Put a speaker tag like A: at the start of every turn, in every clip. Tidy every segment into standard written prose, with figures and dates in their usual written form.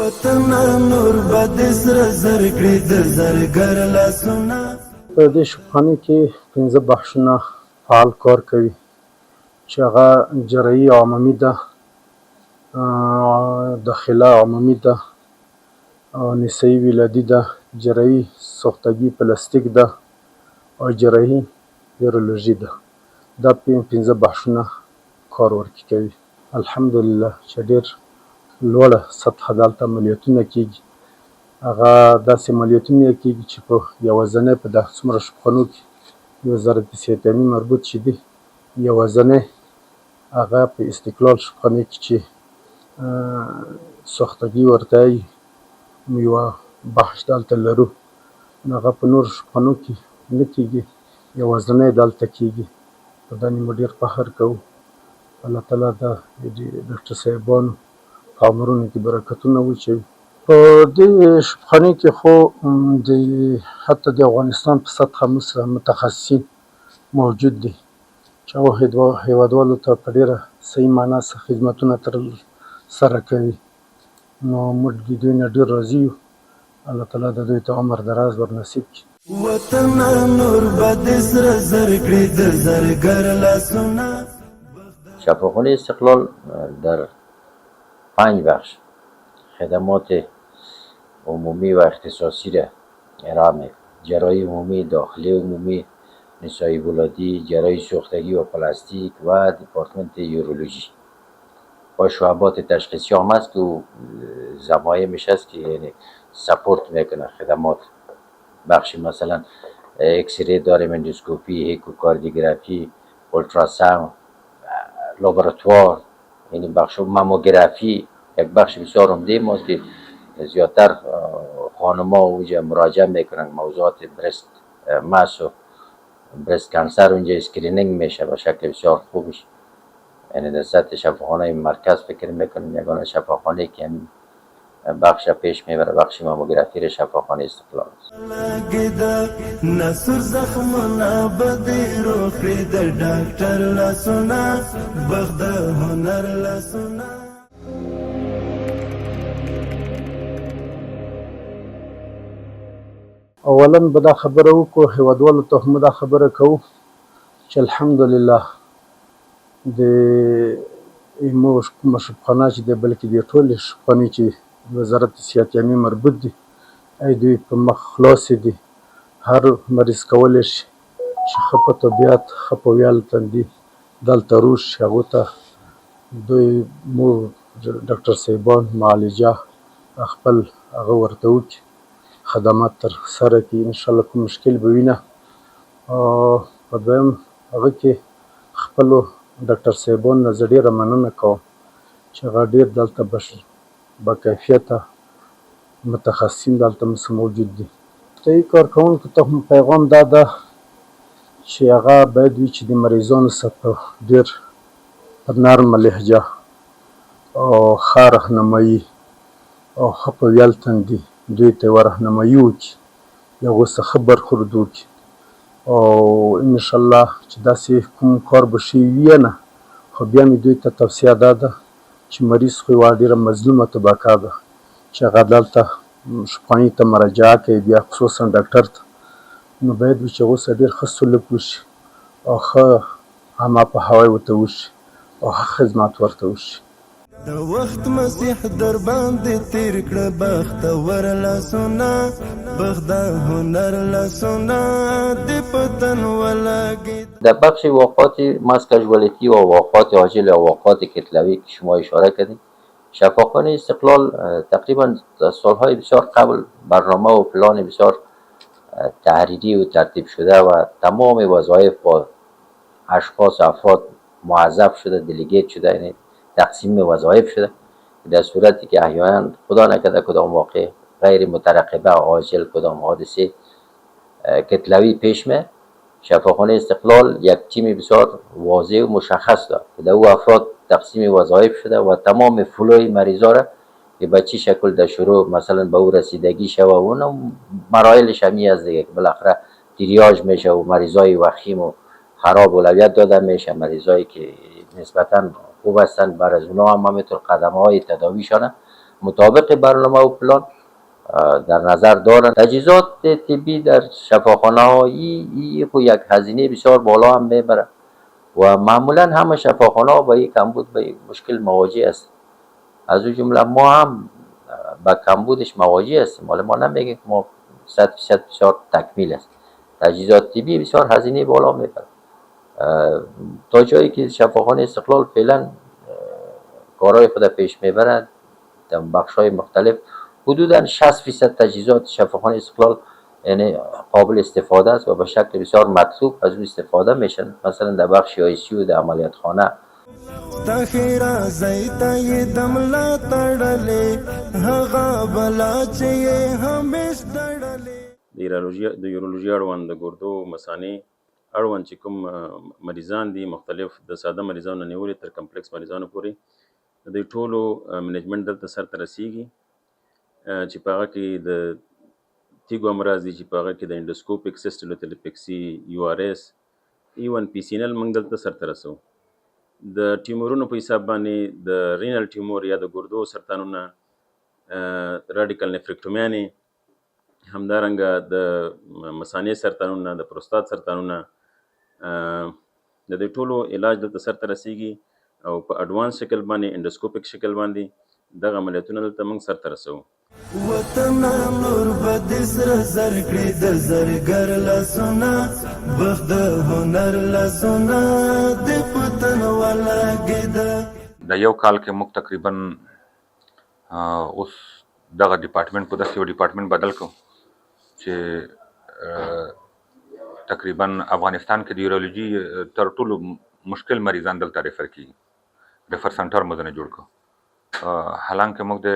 A: وطن نور بد سر زر کړی د زرګر لاسونه.
B: په دې شپخانه کې 15 بخشونه فعال کار کوي چې هغه جراحي عمومي ده، داخله عمومي ده، نسایي ولادي ده، جراحي سوختګي پلاستیک ده او جراحي یورولوژي ده. دا 15 بخشونه کار ورکې کوي. الحمدلله چې ډېر لوړه سطحه دلته عملیاتونه کېږي. هغه داسې عملیاتونه کېږي چې په یوازینی په دغه څومره شپخانو کې وزارت صحت تامین مربوط چې دی، یوازینی هغه په استقلال شپخانه کې چې سوختګي ورته وایي یوه بخش دلته لرو، نو هغه په نورو شپخانو کې نه کېږي، یوازینی دلته کېږي. په دا نیمه ډېر فخر کوو. الله تعالی د ډاکټر صاحبانو په عمرونو کې برکتونه واچوي. په دې شپخانې کې خو حتی د افغانستان په سطحه متخصصین موجود دي چې هغو هېوادوالو ته په ډېره صحیح معنا سره خدمتونه ترسره کوي. نو موږ د دوی نه ډېر راضي یو. الله تعالی د دوی ته عمر دراز ورنصیب کړي.
A: وطن نور بد سر زر کړی د زرګر لاسونه.
C: شفاخانه استقلال در 5 بخش خدمات عمومی و اختصاصی را ارائه می‌کند. جراحی عمومی، داخلی عمومی، نسایی ولادی، جراحی سوختگی و پلاستیک و دپارتمنت یورولوژی. با شعبات تشخیصی هم هست که زمایمش هست که یعنی سپورت میکنه خدمات. بخشی مثلا اکسری داریم، اندوسکوپی، ایکوکاردیوگرافی، اولتراساوند، لابراتوار، یعنی بخش ماموگرافی. یک بخش بسیار عمده ماست که زیادتر خانم‌ها اونجا مراجعه میکنن. موضوعات برست ماس و برست کانسر اونجا اسکرینینگ میشه به شکل بسیار خوبش. یعنی در سطح شفاخانه مرکز فکر میکنم یگانه شفاخانه که همین بخش پیش میبره بخش ماموگرافی را شفاخانه استقلال است.
A: نصر زخمونه بدی روخی د ډاکټر لاسونه، بخت هنر لاسونه.
B: اولا به دا خبره وکړو، هېوادوالو ته هم دا خبره کوو چې الحمدلله د شپخانه چې دی، بلکې د ټولې شپخانې چې وزارت صحت تامین مربوط دي، دوی په مخ خلاصې دي. هر مریض کولی شي چې ښه په طبیعت، ښه په ویاړ تندي دلته روشي. هغو ته دوی ډاکټر صاحبان معالجه خپل هغه ورته وکړي، خدمات ترسره کړي. انشاءالله کوم مشکل به وي نه. په دویم هغه کې خپلو ډاکټر صاحبانو نه زه ډېره مننه کوم چې هغه ډېر دلته با کیفیته متخصصین دلته موجود دي. روغتیایي کارکوونکو ته هم پیغام دا ده چې هغه باید وي چې د مریضانو سره په ډېر نرمه لهجه او ښه رهنمایي او ښه په ویاړ تندي دوی ته یوه رهنمایي وکړي، د هغو څخه ښه برخورد وکړي. او انشاءالله چې داسې کوم کار به شوي وي نه، خو بیا مې دوی ته توصیه دا ده چې مریض خو یوه ډېره مظلومه طبقه ده چې هغه دلته شپخانې ته مراجعه کوي، بیا خصوصا ډاکټر ته، نو باید وي چې هغو سره ډېر ښه سلوک وشي او ښه همه په هوای ورته وشي او ښه خدمات ورته وشي.
A: د وخت مسیح در باندې تیر کړه بختور لاسونه، بخت هنر لاسونه د پتن ولګي.
C: در بخش واقعات ماس کژوالیتی و واقعات عاجل و واقعات کتلوی که شما اشاره کردید، شفاخانه استقلال تقریبا سالهای بسیار قبل برنامه و پلان بسیار تحریری و ترتیب شده و تمام وظایف با اشخاص افراد موظف شده، دلیگیت شده، یعنی تقسیم وظایف شده. در صورتی که احیانا خدا نکرده کدام واقع غیر مترقبه عاجل، کدام حادثه کتلوی پیش می، شفاخانه استقلال یک تیم بسیار واضح و مشخص دارد که در او افراد تقسیم وظایف شده و تمام فلوی مریضا را که به چی شکل در شروع مثلا به او رسیدگی شود و اون مراحلش همی از دیگه که بالاخره تریاج میشه و مریضای وخیم و خراب اولویت داده میشه، مریضایی که نسبتا خوب هستن بر از اونا هم همینطور قدمه های تداویشانه مطابق برنامه و پلان در نظر دارند. تجهیزات طبی در شفاخانه ها یک هزینه بسیار بالا هم میبره و معمولا همه شفاخانه ها با یک کمبود به مشکل مواجه است. از اون جمله ما هم با کمبودش مواجه هستیم. ما نمیگیم که ما 100% بسیار تکمیل است. تجهیزات طبی بسیار هزینه بالا میبره. تا جایی که شفاخانه استقلال فعلا کارهای خود پیش میبرد در بخش‌های مختلف حدوداً 60% تجهیزات شفاخانه استقلال یعنی قابل استفاده است و به شکل بسیار مطلوب از اون استفاده میشن. مثلا در بخش ICU در عملیات خانه
A: تخیرا زیتا یې دملا تړلې هغه بلا چې همیش تړلې
D: د یورولوژي اړوند د ګردو مثانې اړوند چې کوم مریضان دي مختلف د ساده مریضانو نیولې تر کمپلیکس مریضانو پورې د دې ټولو منیجمنت دلته سرته رسیږي چې په هغه کې د تیږو امراض دي چې په هغه کې د انډوسکوپیک سیسټولوتلیپیکسي URS ایون PCNL موږ دلته سرته رسوو. د ټیمورونو په حساب باندې د رینل ټیمور یا د ګردو سرطانونه راډیکل نفریکټومیانې همدارنګه د مثانې سرطانونه د پروستات سرطانونه د دې ټولو علاج دلته سرته رسیږي او په اډوانس شکل باندې انډوسکوپیک شکل باندې دغه عملیاتونه دلته موږ سرته رسوو.
A: وطن نور بد سر زر کړی د زرګر لاسونه بخت د هنر لاسونه د پتن ولاګیدا.
E: د یو کال کې موږ تقریبا اوس دغه ډپارټمنټ په داسې یو ډپارټمنټ بدل کړو چې تقریبا افغانستان کې د یورولوژي تر ټولو مشکل مریضان دلته ریفر کیږي. ریفر سنټر موږ نه جوړ کړو. حالانکه موږ د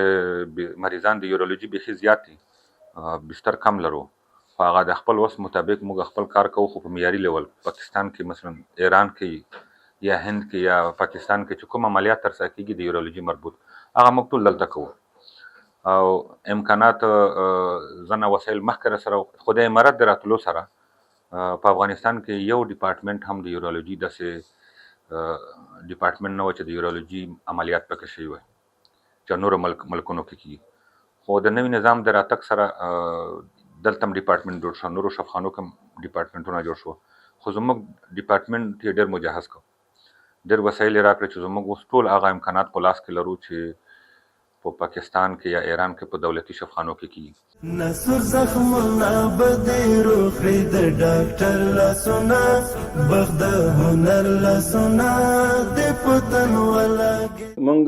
E: مریضان د یورولوژي بیخي زیات دي، بستر کم لرو، خو هغه د خپل وس مطابق موږ خپل کار کوو، خو په معیاري لیول پاکستان کې مثلا ایران کې یا هند کې یا پاکستان کې چې کوم عملیات ترسره کیږي د یورولوژي مربوط هغه موږ ټول دلته کوو او امکانات ځنه وسایل مخکې سره خو د امارت د راتلو سره په افغانستان کې یو ډپارټمنټ هم د یورولوژي داسې ډپارټمنټ نه و چې د یورولوژي عملیات پکې شوي وای چې نورو ملکونو کې کیږي. خو د نوي نظام د راتګ سره دلته هم ډپارټمنټ جوړ شو، نورو شفاخانو کې هم ډپارټمنټونه جوړ شو، خو زموږ ډپارټمنټ یې ډېر مجهز کړ، ډېر وسایل یې راکړه چې زموږ اوس ټول هغه امکانات په لاس کې لرو چې په پاکستان کې یا ایران کې په دولتي شفاخانو کې کیږي.
A: نصر زخمونه بدې روخې د ډاکټر لاسونه بخت د هنر لاسونه د پتن ولاګي.
D: موږ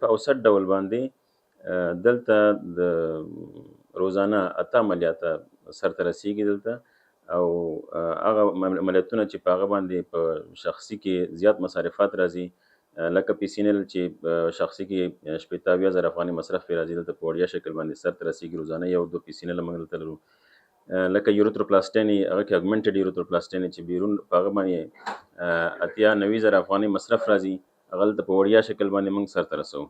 D: په اوسط ډول باندې دلته د روزانه 8 عملیات سرته رسیږي دلته او هغه عملیاتونه چې په هغه باندې په شخصي کې زیات مصارفات راځي لکه PCNL چې شخصي کې 80,000 افغاني مصرف پرې راځي دلته په وړیا شکل باندې سرته رسیږي روزانه یو 2 PCNL موږ دلته لرو. لکه یوروتروپلاستیني هغه کې اګمنټډ یوروتروپلاستیني چې بیرون په هغه باندې 80,000 افغاني مصرف راځي هغه دلته په وړیا شکل باندې موږ سرته رسوو.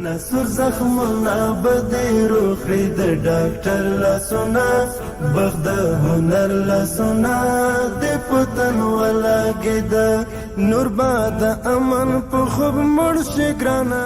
A: نصر زخمونه بدې روخې د ډاکټر لاسونه بخت د هنر لاسونه د پتن ولاګېده. نور به د امن په خوب مړ شي ګرانه.